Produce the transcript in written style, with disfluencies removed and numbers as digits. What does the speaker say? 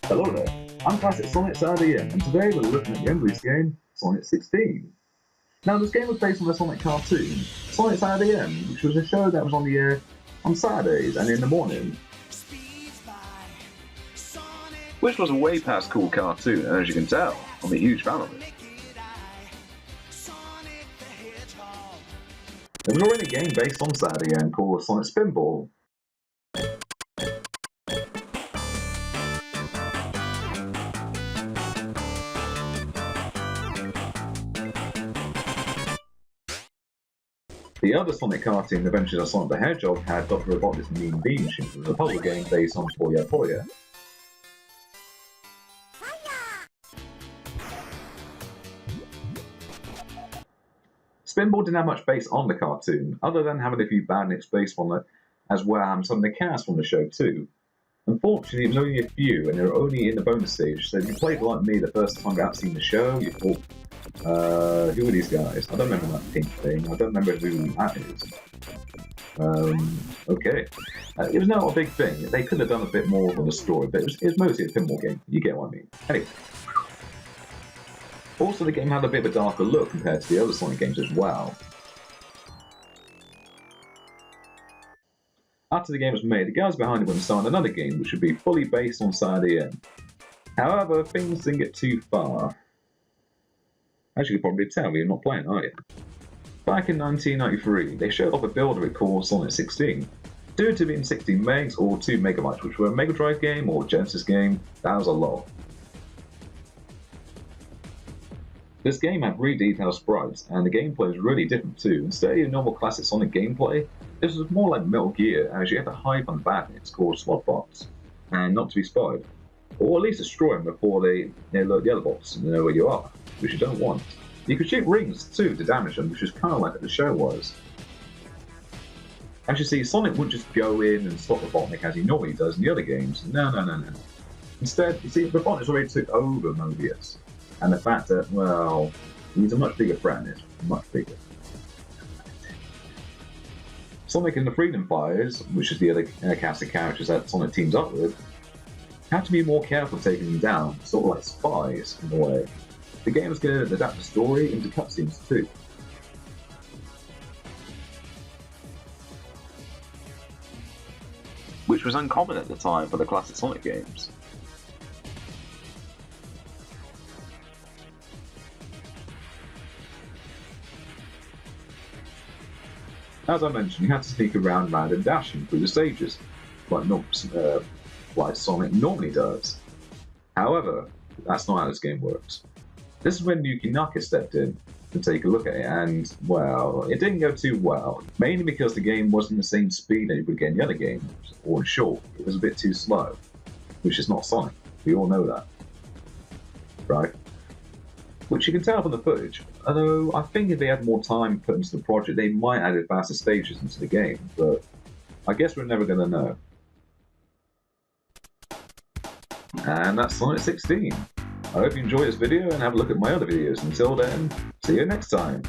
Hello there, I'm Classic Sonic SatAm, and today we're looking at the unreleased game, Sonic 16. Now this game was based on the Sonic cartoon, Sonic SatAm, which was a show that was on the air on Saturdays and in the morning. Which was a way past cool cartoon, and as you can tell, I'm a huge fan of it. There was already a game based on SatAm called Sonic Spinball. The other Sonic cartoon, Adventures of Sonic the Hedgehog, had Dr. Robotnik's Mean Bean Machine, which was a puzzle game based on Poya Poya. Spinball didn't have much based on the cartoon, other than having a few bandits based on it, as well as some of the cast from the show too. Unfortunately, it was only a few, and they were only in the bonus stage, so if you played like me the first time without seeing the show, you thought, who are these guys? I don't remember that pink thing, I don't remember who that is. Okay. It was not a big thing, they could have done a bit more of the story, but it was mostly a pinball game, you get what I mean. Anyway. Also, the game had a bit of a darker look compared to the other Sonic games as well. After the game was made, the guys behind it went and started another game, which would be fully based on SatAm. However, things didn't get too far. As you can probably tell, you're not playing, are you? Back in 1993, they showed off a build of it called Sonic 16. Due to being 16 megs or 2 megabytes, which were a Mega Drive game or Genesis game, that was a lot. This game had really detailed sprites, and the gameplay was really different too. Instead of normal classic Sonic gameplay, this was more like Metal Gear, as you had to hide from bandits called SWAT bots, and not to be spotted. Or at least destroy them before they alert the other bots and know where you are, which you don't want. You could shoot rings too to damage them, which is kind of like what the show was. As you see, Sonic wouldn't just go in and stop Robotnik as he normally does in the other games. No. Instead, you see, Robotnik already took over Mobius. And the fact that, well, he's a much bigger threat, it's much bigger. Sonic and the Freedom Fighters, which is the other cast of characters that Sonic teams up with, have to be more careful taking them down, sort of like spies in a way. The game was going to adapt the story into cutscenes too. Which was uncommon at the time for the classic Sonic games. As I mentioned, you had to sneak around and dashing through the stages, like Sonic normally does. However, that's not how this game works. This is when Yuki Naka stepped in to take a look at it, and, well, it didn't go too well. Mainly because the game wasn't the same speed that you would get in the other games, or in short, it was a bit too slow. Which is not Sonic, we all know that. Right? Which you can tell from the footage, although I think if they had more time put into the project, they might add faster stages into the game, but I guess we're never going to know. And that's Sonic 16. I hope you enjoyed this video and have a look at my other videos. Until then, see you next time.